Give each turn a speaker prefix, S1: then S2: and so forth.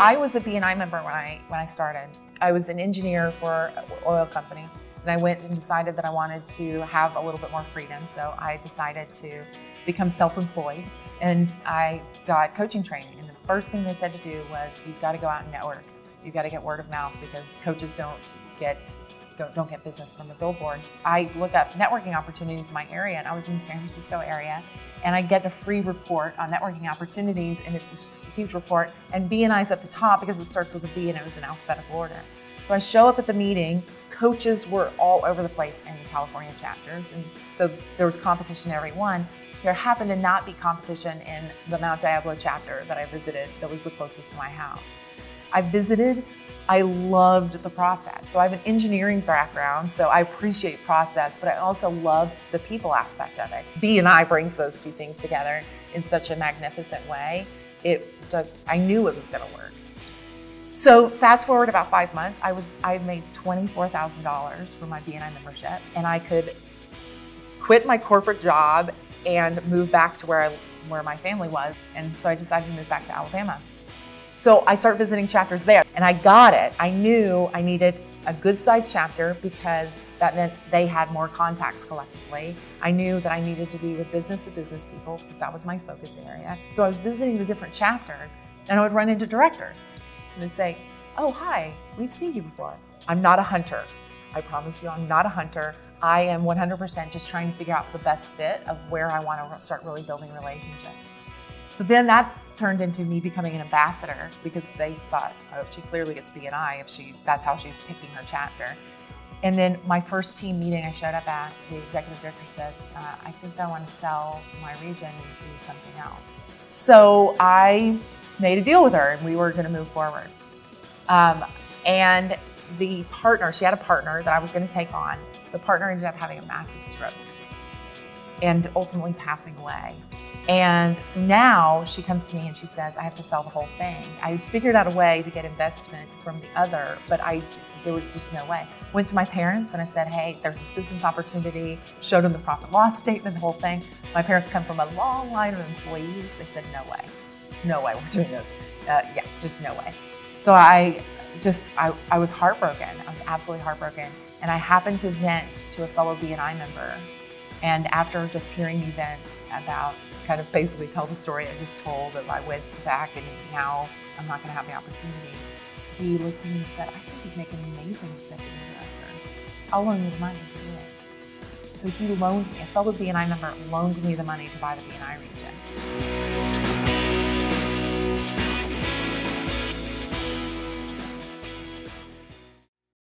S1: I was a BNI member when I started. I was an engineer for an oil company, and I went and decided that I wanted to have a little bit more freedom. So I decided to become self-employed, and I got coaching training. And the first thing they said to do was, you've got to go out and network. You've got to get word of mouth, because coaches don't get business from a billboard. I look up networking opportunities in my area, and I was in the San Francisco area, and I get a free report on networking opportunities, and it's this huge report, and BNI's at the top because it starts with a B and it was in alphabetical order. So I show up at the meeting. Coaches were all over the place in the California chapters, and so there was competition in every one. There happened to not be competition in the Mount Diablo chapter that I visited that was the closest to my house. So I visited. I loved the process. So I have an engineering background, so I appreciate process, but I also love the people aspect of it. BNI brings those two things together in such a magnificent way. I knew it was gonna work. So fast forward about 5 months, I made $24,000 for my BNI membership, and I could quit my corporate job and move back to where my family was. And so I decided to move back to Alabama. So I started visiting chapters there, and I got it. I knew I needed a good sized chapter because that meant they had more contacts collectively. I knew that I needed to be with business to business people because that was my focus area. So I was visiting the different chapters, and I would run into directors and they'd say, oh, hi, we've seen you before. I'm not a hunter. I promise you, I'm not a hunter. I am 100% just trying to figure out the best fit of where I want to start really building relationships. So then that turned into me becoming an ambassador, because they thought, oh, she clearly gets BNI if that's how she's picking her chapter. And then my first team meeting I showed up at, the executive director said, I think I want to sell my region and do something else. So I made a deal with her, and we were going to move forward. And the partner, she had a partner that I was going to take on. The partner ended up having a massive stroke and ultimately passing away. And so now she comes to me and she says, I have to sell the whole thing. I figured out a way to get investment from the other, but there was just no way. Went to my parents and I said, hey, there's this business opportunity, showed them the profit loss statement, the whole thing. My parents come from a long line of employees. They said, no way we're doing this. Yeah, just no way. So I was heartbroken. I was absolutely heartbroken. And I happened to vent to a fellow BNI member. And after just hearing me vent about, kind of basically tell the story I just told, that I went back and now I'm not gonna have the opportunity, he looked at me and said, I think you'd make an amazing executive director. I'll loan you the money to do it. So he loaned me, a fellow BNI member loaned me the money to buy the BNI region.